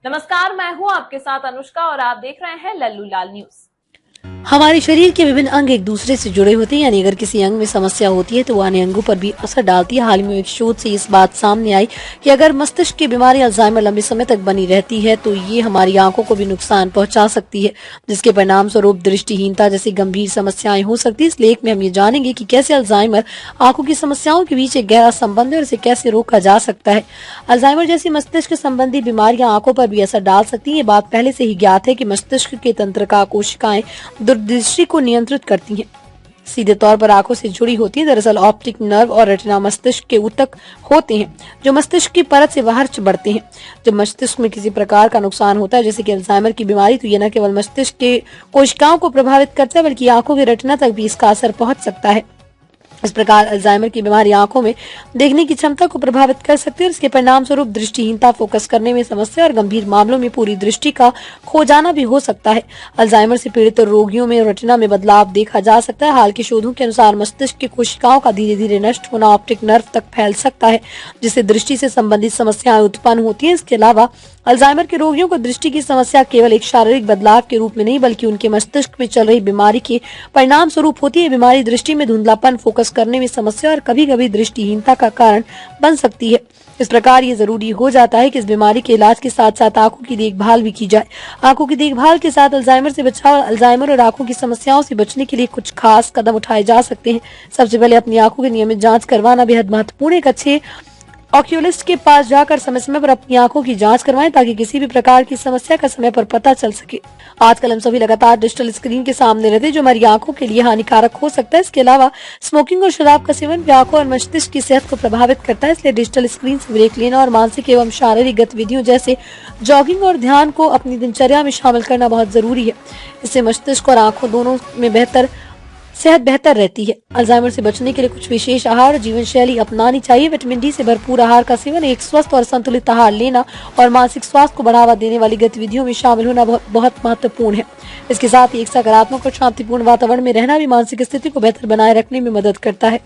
नमस्कार, मैं हूं आपके साथ अनुष्का और आप देख रहे हैं लल्लू लाल न्यूज। हमारे शरीर के विभिन्न अंग एक दूसरे से जुड़े होते हैं, यानी अगर किसी अंग में समस्या होती है तो वो अन्य अंगों पर भी असर डालती है। हाल ही में एक शोध से इस बात सामने आई कि अगर मस्तिष्क की बीमारी अल्जाइमर लंबे समय तक बनी रहती है तो ये हमारी आंखों को भी नुकसान पहुंचा सकती है, जिसके परिणाम स्वरूप दृष्टिहीनता जैसी गंभीर समस्याएं हो सकती है। इस लेख में हम ये जानेंगे कि कैसे अल्जाइमर आंखों की समस्याओं के बीच एक गहरा संबंध है और इसे कैसे रोका जा सकता है। अल्जाइमर जैसी मस्तिष्क संबंधी बीमारियां आंखों पर भी असर डाल सकती है। ये बात पहले से ही ज्ञात है कि मस्तिष्क के तंत्रिका कोशिकाएं दूरदृष्टि को नियंत्रित करती हैं, सीधे तौर पर आंखों से जुड़ी होती है। दरअसल ऑप्टिक नर्व और रेटिना मस्तिष्क के ऊतक होते हैं जो मस्तिष्क की परत से बाहर बढ़ते हैं। जब मस्तिष्क में किसी प्रकार का नुकसान होता है, जैसे कि अल्जाइमर की बीमारी, तो यह न केवल मस्तिष्क के कोशिकाओं को प्रभावित करता है बल्कि आंखों के रेटिना तक भी इसका असर पहुंच सकता है। इस प्रकार अल्जाइमर की बीमारी आंखों में देखने की क्षमता को प्रभावित कर सकती है और इसके परिणाम स्वरूप दृष्टिहीनता, फोकस करने में समस्या और गंभीर मामलों में पूरी दृष्टि का खो जाना भी हो सकता है। अल्जाइमर से पीड़ित रोगियों में रेटिना में बदलाव देखा जा सकता है। हाल के शोधों के अनुसार मस्तिष्क की कोशिकाओं का धीरे धीरे नष्ट होना ऑप्टिक नर्व तक फैल सकता है, जिससे दृष्टि से संबंधित समस्याएं उत्पन्न होती हैं। इसके अलावा अल्जाइमर के रोगियों को दृष्टि की समस्या केवल एक शारीरिक बदलाव के रूप में नहीं बल्कि उनके मस्तिष्क में चल रही बीमारी के परिणाम स्वरूप होती है। बीमारी दृष्टि में धुंधलापन, फोकस करने में समस्या और कभी कभी दृष्टिहीनता का कारण बन सकती है। इस प्रकार ये जरूरी हो जाता है कि इस बीमारी के इलाज के साथ साथ आंखों की देखभाल भी की जाए। आंखों की देखभाल के साथ अल्जाइमर से बचाव, अल्जाइमर और आंखों की समस्याओं से बचने के लिए कुछ खास कदम उठाए जा सकते हैं। सबसे पहले अपनी आंखों की नियमित जांच करवाना बेहद महत्वपूर्ण है। एक अच्छे ऑक्यूलिस्ट के पास जाकर समय समय पर अपनी आंखों की जांच करवाएं ताकि किसी भी प्रकार की समस्या का समय पर पता चल सके। आजकल हम सभी लगातार डिजिटल स्क्रीन के सामने रहते हैं जो हमारी आंखों के लिए हानिकारक हो सकता है। इसके अलावा स्मोकिंग और शराब का सेवन भी आंखों और मस्तिष्क की सेहत को प्रभावित करता है, इसलिए डिजिटल स्क्रीन से ब्रेक लेना और मानसिक एवं शारीरिक गतिविधियों जैसे जॉगिंग और ध्यान को अपनी दिनचर्या में शामिल करना बहुत जरूरी है। इससे मस्तिष्क और आंखों दोनों में सेहत बेहतर रहती है। अल्जाइमर से बचने के लिए कुछ विशेष आहार और जीवन शैली अपनानी चाहिए। विटामिन डी से भरपूर आहार का सेवन, एक स्वस्थ और संतुलित आहार लेना और मानसिक स्वास्थ्य को बढ़ावा देने वाली गतिविधियों में शामिल होना बहुत महत्वपूर्ण है। इसके साथ ही एक सकारात्मक और शांतिपूर्ण वातावरण में रहना भी मानसिक स्थिति को बेहतर बनाए रखने में मदद करता है।